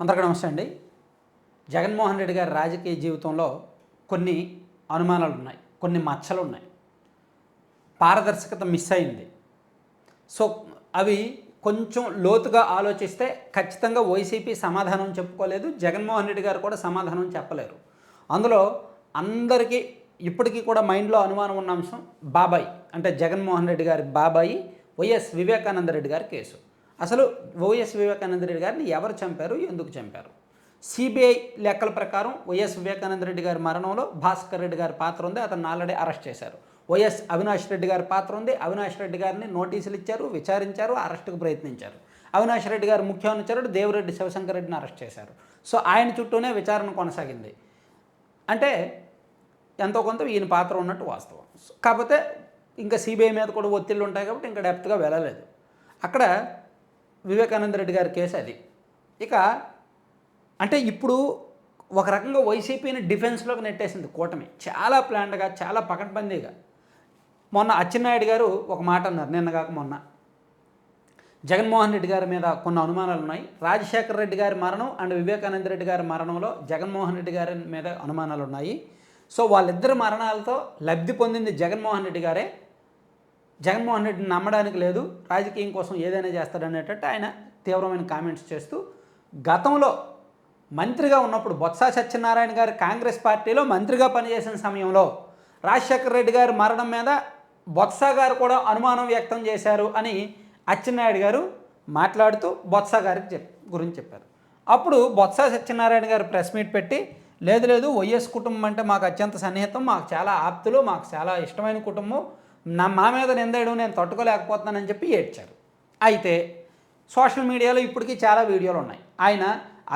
అందరికీ నమస్తే అండి. జగన్మోహన్ రెడ్డి గారి రాజకీయ జీవితంలో కొన్ని అనుమానాలు ఉన్నాయి, కొన్ని మచ్చలు ఉన్నాయి, పారదర్శకత మిస్ అయింది. సో అవి కొంచెం లోతుగా ఆలోచిస్తే ఖచ్చితంగా వైసీపీ సమాధానం చెప్పుకోలేదు, జగన్మోహన్ రెడ్డి గారు కూడా సమాధానం చెప్పలేరు. అందులో అందరికీ ఇప్పటికీ కూడా మైండ్లో అనుమానం ఉన్న అంశం బాబాయ్, అంటే జగన్మోహన్ రెడ్డి గారి బాబాయి వైఎస్ వివేకానంద రెడ్డి గారి కేసు. అసలు వైఎస్ వివేకానంద రెడ్డి గారిని ఎవరు చంపారు, ఎందుకు చంపారు? సిబిఐ లెక్కల ప్రకారం వైఎస్ వివేకానంద రెడ్డి గారి మరణంలో భాస్కర్ రెడ్డి గారి పాత్ర ఉంది, అతన్ని ఆల్రెడీ అరెస్ట్ చేశారు. వైఎస్ అవినాష్ రెడ్డి గారి పాత్ర ఉంది, అవినాష్ రెడ్డి గారిని నోటీసులు ఇచ్చారు, విచారించారు, అరెస్టుకు ప్రయత్నించారు. అవినాష్ రెడ్డి గారు ముఖ్య అనుచరుడు దేవిరెడ్డి శివశంకర్ రెడ్డిని అరెస్ట్ చేశారు. సో ఆయన చుట్టూనే విచారణ కొనసాగింది. అంటే ఎంతో కొంత ఈయన పాత్ర ఉన్నట్టు వాస్తవం. కాకపోతే ఇంకా సిబిఐ మీద కూడా ఒత్తిళ్ళు ఉంటాయి కాబట్టి ఇంకా డెప్త్గా వెళ్ళలేదు. అక్కడ వివేకానంద రెడ్డి గారి కేసు అది. ఇక అంటే ఇప్పుడు ఒక రకంగా వైసీపీని డిఫెన్స్లోకి నెట్టేసింది కూటమి, చాలా ప్లాన్డ్గా, చాలా పకడ్బందీగా. మొన్న అచ్చెన్నాయుడు గారు ఒక మాట అన్నారు, నిన్నగాక మొన్న, జగన్మోహన్ రెడ్డి గారి మీద కొన్ని అనుమానాలు ఉన్నాయి. రాజశేఖర రెడ్డి గారి మరణం అండ్ వివేకానంద రెడ్డి గారి మరణంలో జగన్మోహన్ రెడ్డి గారి మీద అనుమానాలు ఉన్నాయి. సో వాళ్ళిద్దరి మరణాలతో లబ్ధి పొందింది జగన్మోహన్ రెడ్డి గారే, జగన్మోహన్ రెడ్డిని నమ్మడానికి లేదు, రాజకీయం కోసం ఏదైనా చేస్తాడనేటట్టు ఆయన తీవ్రమైన కామెంట్స్ చేస్తూ, గతంలో మంత్రిగా ఉన్నప్పుడు బొత్స సత్యనారాయణ గారు కాంగ్రెస్ పార్టీలో మంత్రిగా పనిచేసిన సమయంలో రాజశేఖర రెడ్డి గారి మరణం మీద బొత్స గారు కూడా అనుమానం వ్యక్తం చేశారు అని అచ్చెన్నాయుడు గారు మాట్లాడుతూ బొత్స గారికి గురించి చెప్పారు. అప్పుడు బొత్స సత్యనారాయణ గారు ప్రెస్ మీట్ పెట్టి, లేదు వైఎస్ కుటుంబం అంటే మాకు అత్యంత సన్నిహితం, మాకు చాలా ఆప్తులు, మాకు చాలా ఇష్టమైన కుటుంబం, మా మీద నిందేయడం నేను తట్టుకోలేకపోతున్నానని చెప్పి ఏడ్చారు. అయితే సోషల్ మీడియాలో ఇప్పటికీ చాలా వీడియోలు ఉన్నాయి. ఆయన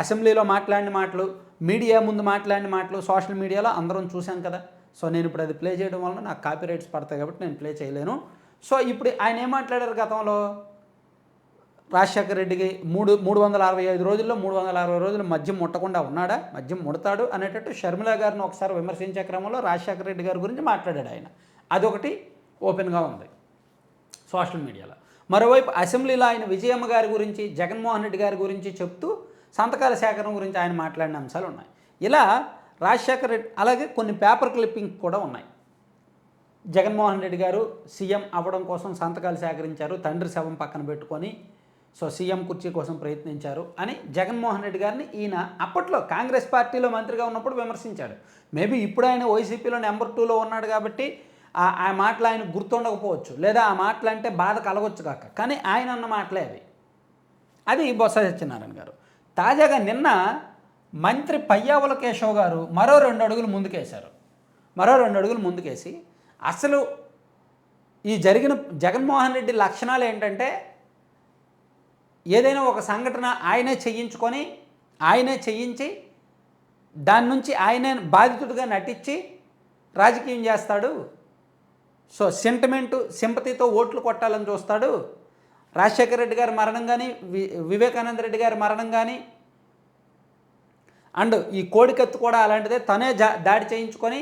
అసెంబ్లీలో మాట్లాడిన మాటలు, మీడియా ముందు మాట్లాడిన మాటలు సోషల్ మీడియాలో అందరం చూసాం కదా. సో నేను ఇప్పుడు అది ప్లే చేయడం వలన నాకు కాపీరైట్స్ పడతాయి కాబట్టి నేను ప్లే చేయలేను. సో ఇప్పుడు ఆయన ఏం మాట్లాడారు, గతంలో రాజశేఖర రెడ్డికి 365 రోజుల్లో 360 రోజులు మద్యం ముట్టకుండా ఉన్నాడా, మద్యం ముడతాడు అనేటట్టు షర్మిల గారిని ఒకసారి విమర్శించే క్రమంలో రాజశేఖర రెడ్డి గారి గురించి మాట్లాడాడు ఆయన. అదొకటి ఓపెన్గా ఉంది సోషల్ మీడియాలో. మరోవైపు అసెంబ్లీలో ఆయన విజయమ్మ గారి గురించి, జగన్మోహన్ రెడ్డి గారి గురించి చెప్తూ సంతకాల సేకరణ గురించి ఆయన మాట్లాడిన అంశాలు ఉన్నాయి. ఇలా రాజశేఖర రెడ్డి, అలాగే కొన్ని పేపర్ క్లిప్పింగ్ కూడా ఉన్నాయి. జగన్మోహన్ రెడ్డి గారు సీఎం అవ్వడం కోసం సంతకాలు సేకరించారు, తండ్రి శవం పక్కన పెట్టుకొని, సో సీఎం కుర్చీ కోసం ప్రయత్నించారు అని జగన్మోహన్ రెడ్డి గారిని ఈయన అప్పట్లో కాంగ్రెస్ పార్టీలో మంత్రిగా ఉన్నప్పుడు విమర్శించాడు. మేబీ ఇప్పుడు ఆయన వైసీపీలో నెంబర్ 2లో ఉన్నాడు కాబట్టి ఆ మాటలు ఆయన గుర్తుండకపోవచ్చు, లేదా ఆ మాటలు అంటే బాధ కలగొచ్చు కాక, కానీ ఆయన అన్న మాటలే అవి. అది బొత్స సత్యనారాయణ గారు. తాజాగా నిన్న మంత్రి పయ్యావుల కేశవ్ గారు మరో 2 అడుగులు ముందుకేశారు. మరో 2 అడుగులు ముందుకేసి అసలు ఈ జరిగిన జగన్మోహన్ రెడ్డి లక్షణాలు ఏంటంటే, ఏదైనా ఒక సంఘటన ఆయనే చేయించుకొని, ఆయనే చేయించి, దాని నుంచి ఆయనే బాధితుడిగా నటించి రాజకీయం చేస్తాడు. సో సెంటిమెంటు, సింపతితో ఓట్లు కొట్టాలని చూస్తాడు. రాజశేఖర రెడ్డి గారి మరణం కానీ, వివేకానంద రెడ్డి గారి మరణం కానీ, అండ్ ఈ కోడికత్తు కూడా అలాంటిదే, తనే దాడి చేయించుకొని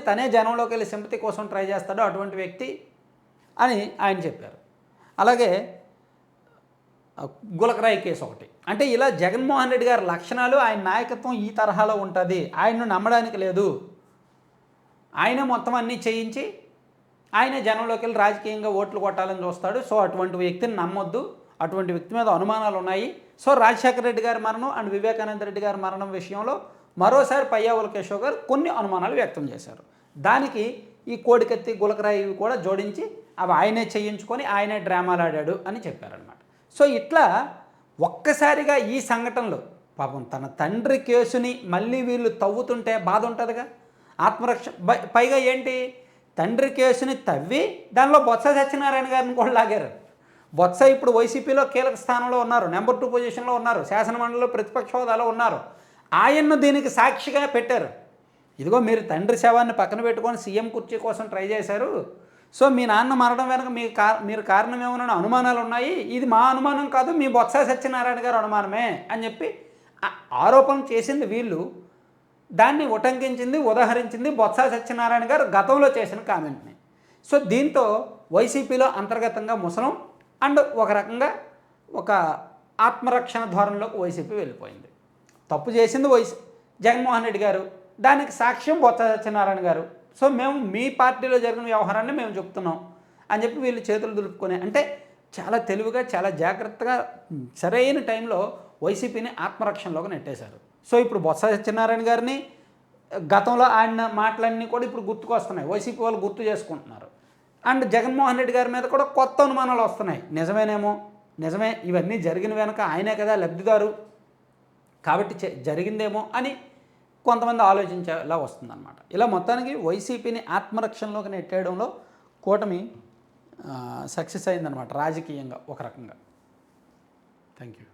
తనే జనంలోకి వెళ్ళి సింపతి కోసం ట్రై చేస్తాడు అటువంటి వ్యక్తి అని ఆయన చెప్పారు. అలాగే గులకరాయి కేసు ఒకటి. అంటే ఇలా జగన్మోహన్ రెడ్డి గారి లక్షణాలు, ఆయన నాయకత్వం ఈ తరహాలో ఉంటుంది, ఆయన్ను నమ్మడానికి లేదు, ఆయనే మొత్తం అన్నీ చేయించి ఆయనే జనంలోకి వెళ్ళి రాజకీయంగా ఓట్లు కొట్టాలని చూస్తాడు. సో అటువంటి వ్యక్తిని నమ్మొద్దు, అటువంటి వ్యక్తి మీద అనుమానాలు ఉన్నాయి. సో రాజశేఖర రెడ్డి గారి మరణం అండ్ వివేకానంద రెడ్డి గారి మరణం విషయంలో మరోసారి పయ్యావుల కేశవ్ గారు కొన్ని అనుమానాలు వ్యక్తం చేశారు. దానికి ఈ కోడికత్తి, గులకరాయి కూడా జోడించి అవి ఆయనే చేయించుకొని ఆయనే డ్రామాలు ఆడాడు అని చెప్పారనమాట. సో ఇట్లా ఒక్కసారిగా ఈ సంఘటనలో పాపం తన తండ్రి కేసుని మళ్ళీ వీళ్ళు తవ్వుతుంటే బాధ ఉంటుందిగా, ఆత్మరక్ష. పైగా ఏంటి, తండ్రి కేసుని తవ్వి దానిలో బొత్స సత్యనారాయణ గారిని కూడా లాగారు. బొత్స ఇప్పుడు వైసీపీలో కీలక స్థానంలో ఉన్నారు, నెంబర్ 2 పొజిషన్లో ఉన్నారు, శాసనమండలిలో ప్రతిపక్ష హోదాలో ఉన్నారు. ఆయన్ను దీనికి సాక్షిగా పెట్టారు. ఇదిగో మీరు తండ్రి శవాన్ని పక్కన పెట్టుకొని సీఎం కుర్చీ కోసం ట్రై చేశారు, సో మీ నాన్న మరణం వెనక మీరు కారణం ఏమన్నా అనుమానాలు ఉన్నాయి, ఇది మా అనుమానం కాదు, మీ బొత్స సత్యనారాయణ గారు అనుమానమే అని చెప్పి ఆరోపణ చేసింది వీళ్ళు. దాన్ని ఉటంకించింది, ఉదహరించింది బొత్స సత్యనారాయణ గారు గతంలో చేసిన కామెంట్ని. సో దీంతో వైసీపీలో అంతర్గతంగా ముసలం అండ్ ఒక రకంగా ఒక ఆత్మరక్షణ ధోరణిలోకి వైసీపీ వెళ్ళిపోయింది. తప్పు చేసింది జగన్మోహన్ రెడ్డి గారు, దానికి సాక్ష్యం బొత్స సత్యనారాయణ గారు. సో మేము మీ పార్టీలో జరిగిన వ్యవహారాన్ని మేము చెప్తున్నాం అని చెప్పి వీళ్ళు చేతులు దులుపుకొని, అంటే చాలా తెలివిగా చాలా జాగ్రత్తగా సరైన టైంలో వైసీపీని ఆత్మరక్షణలోకి నెట్టేశారు. సో ఇప్పుడు బొత్స సత్యనారాయణ గారిని గతంలో ఆయన మాటలన్నీ కూడా ఇప్పుడు గుర్తుకొస్తున్నాయి, వైసీపీ వాళ్ళు గుర్తు చేసుకుంటున్నారు. అండ్ జగన్మోహన్ రెడ్డి గారి మీద కూడా కొత్త అనుమానాలు వస్తున్నాయి. నిజమేనేమో, నిజమే, ఇవన్నీ జరిగిన వెనక ఆయనే కదా లబ్ధిదారు కాబట్టి జరిగిందేమో అని కొంతమంది ఆలోచించేలా వస్తుందన్నమాట. ఇలా మొత్తానికి వైసీపీని ఆత్మరక్షణలోకి నెట్టేయడంలో కూటమి సక్సెస్ అయిందనమాట రాజకీయంగా ఒక రకంగా. Thank you.